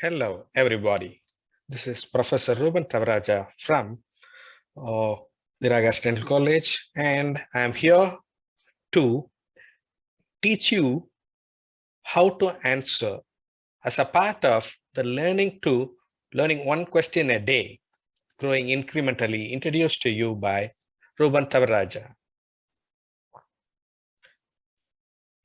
Hello, everybody. This is Professor Rooban Thavarajah from the Ragas Dental College, and I'm here to teach you how to answer as a part of the learning one question a day, growing incrementally, introduced to you by Rooban Thavarajah.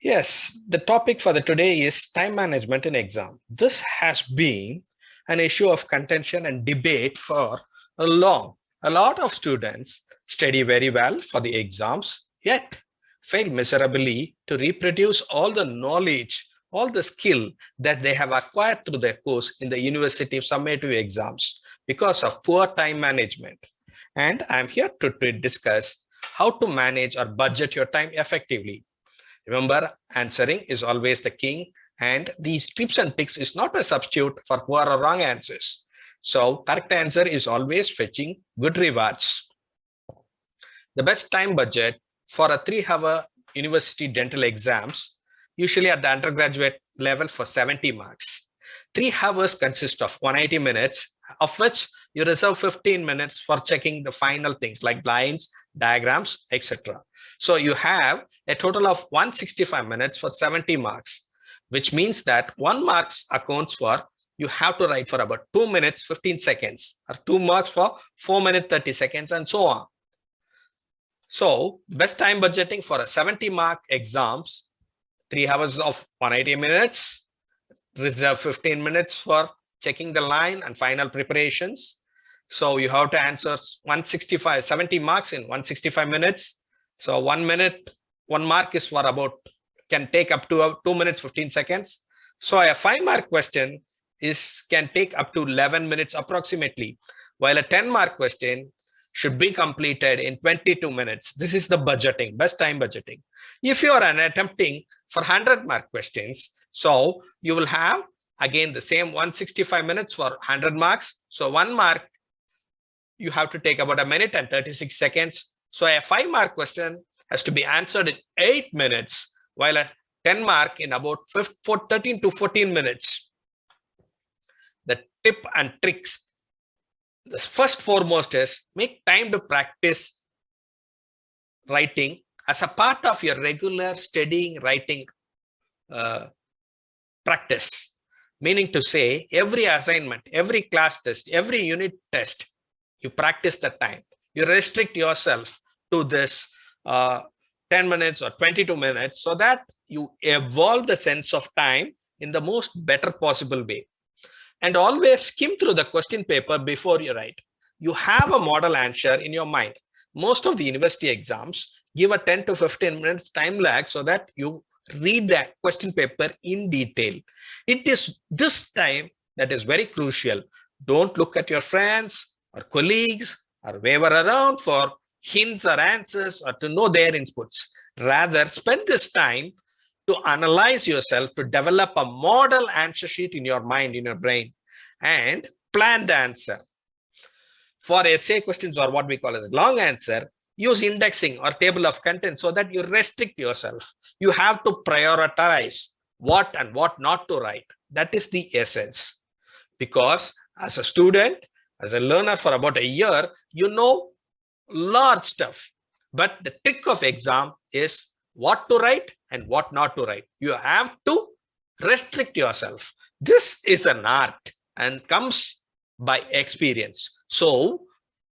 Yes, the topic for the today is time management in exam. This has been an issue of contention and debate for a long. A lot of students study very well for the exams, yet fail miserably to reproduce all the knowledge, all the skill that they have acquired through their course in the university summative exams because of poor time management. And I'm here to discuss how to manage or budget your time effectively. Remember, answering is always the king, and these tips and tricks is not a substitute for poor or wrong answers. So correct answer is always fetching good rewards. The best time budget for a 3-hour university dental exams, usually at the undergraduate level for 70 marks. 3 hours consist of 180 minutes, of which you reserve 15 minutes for checking the final things like lines, diagrams, etc. So you have a total of 165 minutes for 70 marks, which means that 1 marks accounts for you have to write for about 2 minutes 15 seconds, or 2 marks for 4 minutes 30 seconds, and so on. So best time budgeting for a 70 mark exams, 3 hours of 180 minutes, reserve 15 minutes for checking the line and final preparations. So you have to answer 70 marks in 165 minutes. So 1 mark is for about, can take up to 2 minutes 15 seconds. So a 5-mark question can take up to 11 minutes approximately, while a 10-mark question should be completed in 22 minutes. This is the budgeting, best time budgeting. If you are attempting for 100-mark questions, so you will have again the same 165 minutes for 100 marks. So 1 mark, you have to take about 1 minute and 36 seconds. So a 5-mark question has to be answered in 8 minutes, while a 10-mark in about 13 to 14 minutes. The tip and tricks, the first foremost is make time to practice writing as a part of your regular studying writing practice. Meaning to say, every assignment, every class test, every unit test, you practice the time. You restrict yourself to this 10 minutes or 22 minutes so that you evolve the sense of time in the most better possible way. And always skim through the question paper before you write. You have a model answer in your mind. Most of the university exams give a 10 to 15 minutes time lag so that you read the question paper in detail. It is this time that is very crucial. Don't look at your friends or colleagues or waver around for hints or answers or to know their inputs. Rather, spend this time to analyze yourself, to develop a model answer sheet in your mind, in your brain, and plan the answer. For essay questions, or what we call as long answer, use indexing or table of content so that you restrict yourself. You have to prioritize what and what not to write. That is the essence. Because as a student, as a learner for about a year, you know large stuff. But the trick of exam is what to write and what not to write. You have to restrict yourself. This is an art and comes by experience. So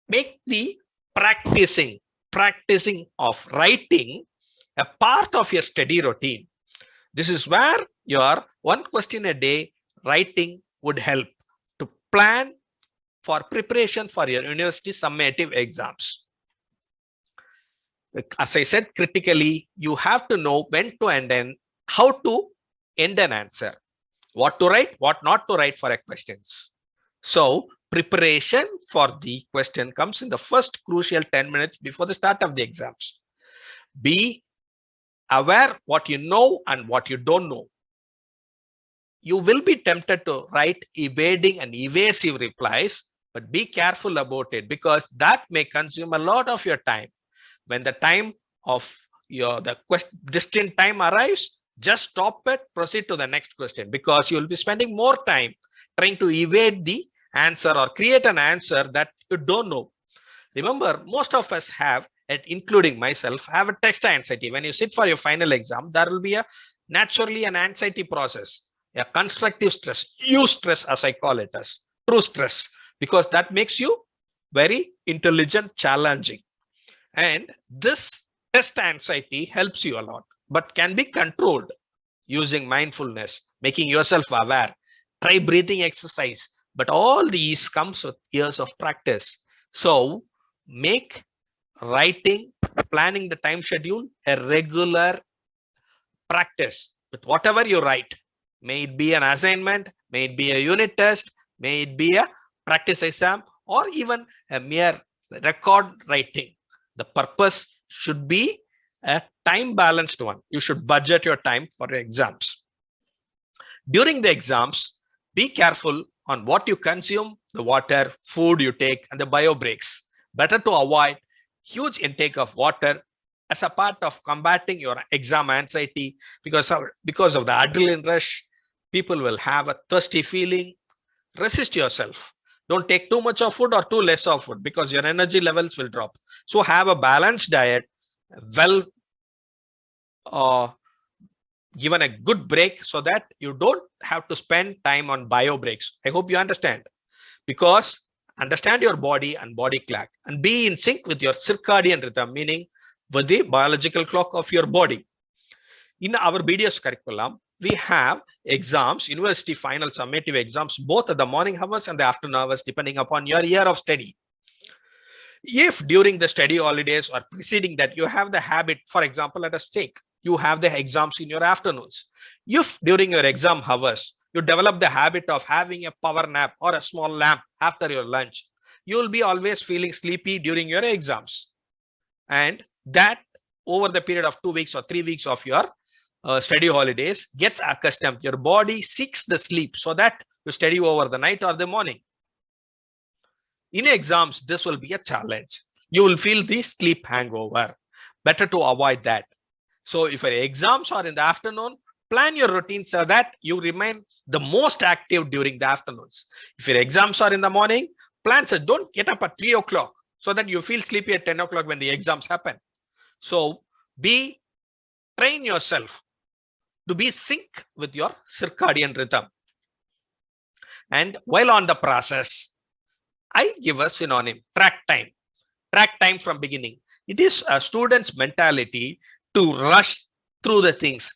make the practicing of writing a part of your study routine. This is where your 1 question a day writing would help to plan for preparation for your university summative exams. As I said, critically, you have to know when to end and how to end an answer, what to write, what not to write for a questions. So preparation for the question comes in the first crucial 10 minutes before the start of the exams. Be aware what you know and what you don't know. You will be tempted to write evading and evasive replies, but be careful about it because that may consume a lot of your time. When the time of the distant time arrives, just stop it, proceed to the next question, because you will be spending more time trying to evade the answer or create an answer that you don't know. Remember, most of us have, including myself, have a test anxiety. When you sit for your final exam, there will be naturally an anxiety process, a constructive stress, stress, as I call it, as true stress, because that makes you very intelligent, challenging. And this test anxiety helps you a lot, but can be controlled using mindfulness, making yourself aware. Try breathing exercise, but all these comes with years of practice. So make writing, planning the time schedule a regular practice with whatever you write. May it be an assignment, may it be a unit test, may it be a practice exam, or even a mere record writing. The purpose should be a time balanced one. You should budget your time for your exams. During the exams, be careful on what you consume, the water, food you take, and the bio breaks. Better to avoid huge intake of water as a part of combating your exam anxiety, because of the adrenaline rush. People will have a thirsty feeling. Resist yourself. Don't take too much of food or too less of food, because your energy levels will drop. So have a balanced diet, well given a good break, so that you don't have to spend time on bio breaks. I hope you understand, because understand your body and body clock, and be in sync with your circadian rhythm, meaning with the biological clock of your body. In our BDS curriculum, we have exams, university final summative exams, both at the morning hours and the afternoon hours, depending upon your year of study. If during the study holidays or preceding that you have the habit, for example, at a stake, you have the exams in your afternoons. If during your exam hours, you develop the habit of having a power nap or a small nap after your lunch, you will be always feeling sleepy during your exams. And that over the period of 2 weeks or 3 weeks of your study holidays gets accustomed. Your body seeks the sleep so that you study over the night or the morning. In exams, this will be a challenge. You will feel the sleep hangover. Better to avoid that. So if your exams are in the afternoon, plan your routine so that you remain the most active during the afternoons. If your exams are in the morning, plan so don't get up at 3 o'clock so that you feel sleepy at 10 o'clock when the exams happen. So train yourself to be sync with your circadian rhythm. And while on the process, I give a synonym: track time. Track time from beginning. It is a student's mentality to rush through the things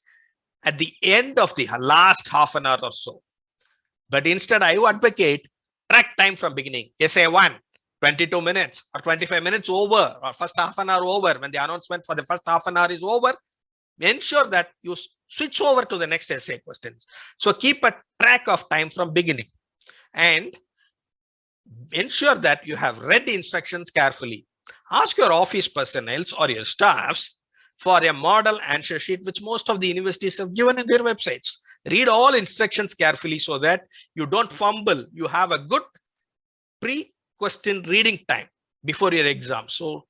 at the end of the last half an hour or so. But instead, I advocate track time from beginning. Essay 1, 22 minutes or 25 minutes over, or first half an hour over. When the announcement for the first half an hour is over, ensure that you switch over to the next essay questions. So keep a track of time from beginning, and ensure that you have read the instructions carefully. Ask your office personnel or your staffs for a model answer sheet, which most of the universities have given in their websites. Read all instructions carefully so that you don't fumble. You have a good pre-question reading time before your exam. So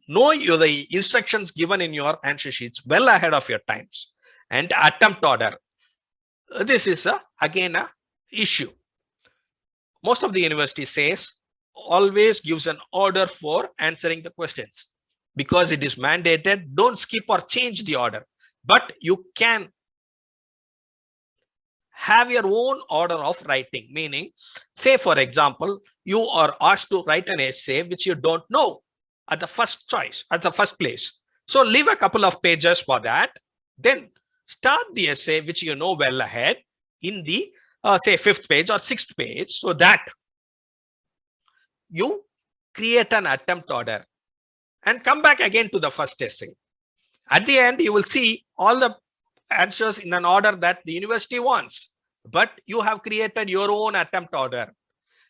know the instructions given in your answer sheets well ahead of your times. And attempt order. This is again an issue. Most of the university says always gives an order for answering the questions, because it is mandated. Don't skip or change the order, but you can have your own order of writing. Meaning, say for example, you are asked to write an essay which you don't know at the first choice, at the first place. So leave a couple of pages for that. Then start the essay which you know well ahead in the say 5th page or 6th page, so that you create an attempt order and come back again to the first essay. At the end, you will see all the answers in an order that the university wants, but you have created your own attempt order.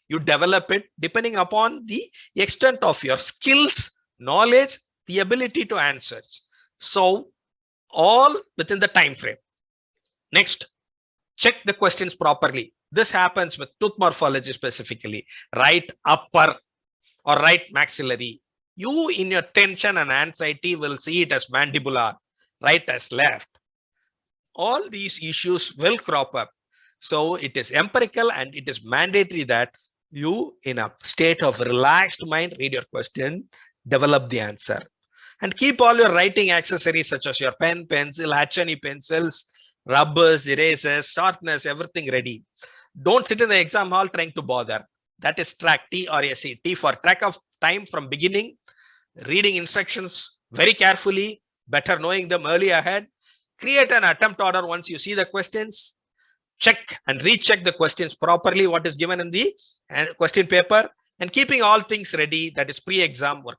You develop it depending upon the extent of your skills, knowledge, the ability to answer. So all within the time frame. Next, check the questions properly. This happens with tooth morphology specifically. Right upper or right maxillary. You in your tension and anxiety will see it as mandibular, right as left. All these issues will crop up. So it is empirical and it is mandatory that you, in a state of relaxed mind, read your question, develop the answer. And keep all your writing accessories such as your pen, pencil, H&E pencils, rubbers, erasers, sharpeners, everything ready. Don't sit in the exam hall trying to bother. That is track, T-R-A-C, T for track of time from beginning, reading instructions very carefully, better knowing them early ahead, create an attempt order once you see the questions, check and recheck the questions properly, what is given in the question paper, and keeping all things ready, that is pre-exam work.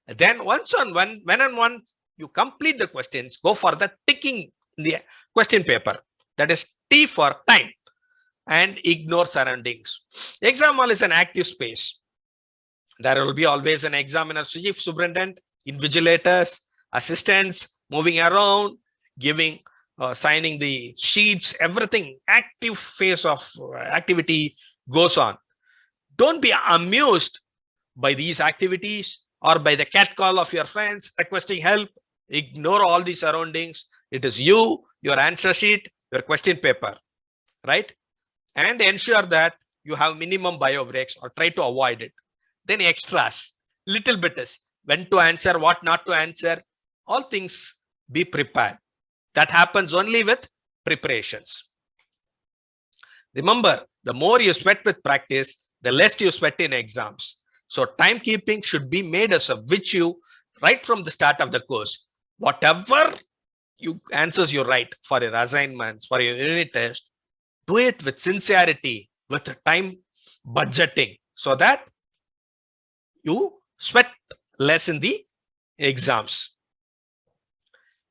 And then once you complete the questions, go for the ticking in the question paper. That is T for time, and ignore surroundings. Exam hall is an active space. There will be always an examiner, chief superintendent, invigilators, assistants moving around, giving, signing the sheets, everything. Active phase of activity goes on. Don't be amused by these activities or by the catcall of your friends requesting help. Ignore all the surroundings. It is you, your answer sheet, your question paper, right? And ensure that you have minimum bio breaks or try to avoid it. Then extras, little bit is when to answer, what not to answer, all things be prepared. That happens only with preparations. Remember, the more you sweat with practice, the less you sweat in exams. So timekeeping should be made as a virtue right from the start of the course. Whatever answers you write for your assignments, for your unit test, do it with sincerity, with time budgeting, so that you sweat less in the exams.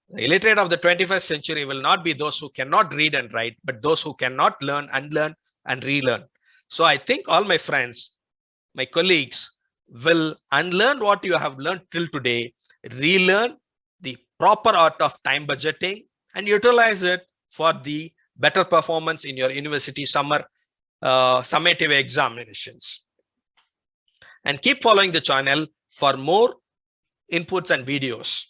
The illiterate of the 21st century will not be those who cannot read and write, but those who cannot learn, unlearn, and relearn. So I think all my friends, my colleagues, will unlearn what you have learned till today, relearn the proper art of time budgeting, and utilize it for the better performance in your university summative examinations. And keep following the channel for more inputs and videos.